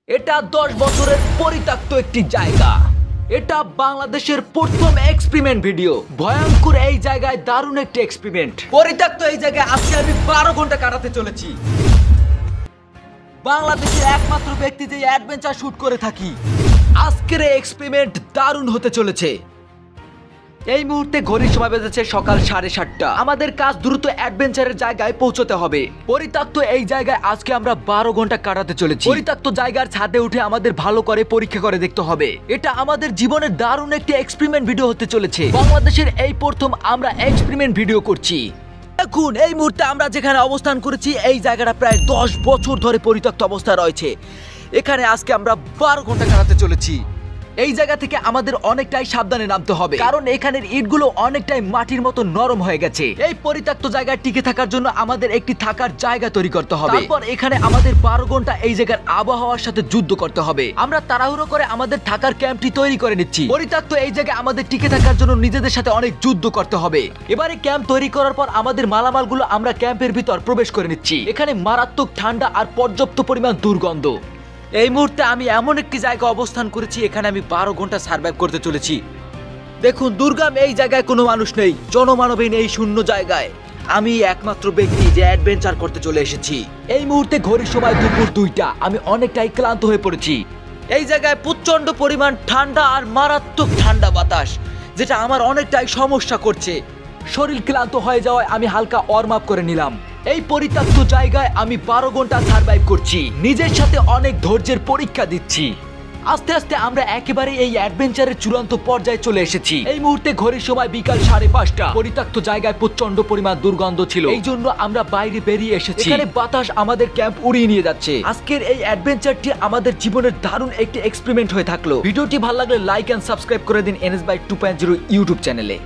এটা 10 বছরের পরিত্যক্ত একটি জায়গা। এটা বাংলাদেশের প্রথম এক্সপেরিমেন্ট ভিডিও। ভয়ঙ্কর এই জায়গায় দারুণ একটি এক্সপেরিমেন্ট। পরিত্যক্ত এই জায়গায় আজকে আমি 12 ঘন্টা কাটাতে চলেছি। বাংলাদেশের একমাত্র ব্যক্তি যে অ্যাডভেঞ্চার শুট করে থাকি। আজকের এই এক্সপেরিমেন্ট দারুণ হতে চলেছে। এই মুহূর্তে ঘড়ির সময় বেজেছে সকাল 7:30। আমাদের কাজ দ্রুত অ্যাডভেঞ্চারের জায়গায় পৌঁছতে হবে। পরিত্যক্ত এই জায়গায় আজকে আমরা 12 ঘন্টা কাটাতে চলেছি। পরিত্যক্ত জায়গার ছাদে উঠে আমাদের ভালো করে পরীক্ষা করে দেখতে হবে। এটা আমাদের জীবনের দারুণ একটি এক্সপেরিমেন্ট ভিডিও হতে চলেছে। বাংলাদেশের এই প্রথম আমরা এক্সপেরিমেন্ট ভিডিও করছি। এখন এই মুহূর্তে আমরা যেখানে অবস্থান করেছি এই জায়গাটা প্রায় 10 বছর ধরে পরিত্যক্ত অবস্থায় রয়েছে। এখানে আজকে আমরা 12 ঘন্টা কাটাতে চলেছি। এই জায়গা থেকে আমাদের অনেকটাই সাবধানে নামতে হবে, কারণ এখানের ইটগুলো অনেকটাই মাটির মতো নরম হয়ে গেছে। এই পরিত্যক্ত জায়গায় টিকে থাকার জন্য আমাদের একটি থাকার জায়গা তৈরি করতে হবে। তারপর এখানে আমাদের 12 ঘন্টা এই জায়গার আবহাওয়ার সাথে যুদ্ধ করতে হবে। আমরা তাড়াহুড়ো করে আমাদের থাকার ক্যাম্পটি তৈরি করে নিচ্ছি। পরিত্যক্ত এই জায়গায় আমাদের টিকে থাকার জন্য নিজেদের সাথে অনেক যুদ্ধ করতে হবে। এবারে ক্যাম্প তৈরি করার পর আমাদের মালামালগুলো আমরা ক্যাম্পের ভিতর প্রবেশ করে নিচ্ছি। এখানে মারাত্মক ঠান্ডা আর পর্যাপ্ত পরিমাণ দুর্গন্ধ। এই মুহূর্তে আমি এমন একটি জায়গায় অবস্থান করেছি, এখানে আমি 12 ঘন্টা সার্ভাইভ করতে চলেছি। দেখুন, দুর্গম এই জায়গায় কোনো মানুষ নেই, জনমানবহীন এই শূন্য জায়গায় আমি একমাত্র ব্যক্তি যে অ্যাডভেঞ্চার করতে চলে এসেছি। এই মুহূর্তে ঘড়ির সময় দুপুর 2টা। আমি অনেকটাই ক্লান্ত হয়ে পড়েছি। এই জায়গায় প্রচন্ড পরিমাণ ঠান্ডা আর মারাত্মক ঠান্ডা বাতাস, যেটা আমার অনেকটাই সমস্যা করছে। শরীর ক্লান্ত হয়ে যাওয়ায় আমি হালকা ওয়ার্ম আপ করে নিলাম। এই পরিত্যক্ত জায়গায় আমি 12 ঘন্টা সার্ভাইভ করছি। নিজের সাথে অনেক ধৈর্যের পরীক্ষা দিচ্ছি। আস্তে আস্তে আমরা একেবারে এই অ্যাডভেঞ্চারের চূড়ান্ত পর্যায়ে চলে এসেছি। এই মুহূর্তে ঘড়ির সময় বিকাল 5:30। পরিত্যক্ত জায়গায় প্রচন্ড পরিমাণ দুর্গন্ধ ছিল, এই জন্য আমরা বাইরে বেরিয়ে এসেছি। এখানে বাতাস আমাদের ক্যাম্প উড়িয়ে নিয়ে যাচ্ছে। আজকের এই অ্যাডভেঞ্চারটি আমাদের জীবনের দারুণ একটি এক্সপেরিমেন্ট হয়ে থাকলো। ভিডিওটি ভালো লাগলে লাইক এন্ড সাবস্ক্রাইব করে দিন NS by 2.0 ইউটিউব চ্যানেলে।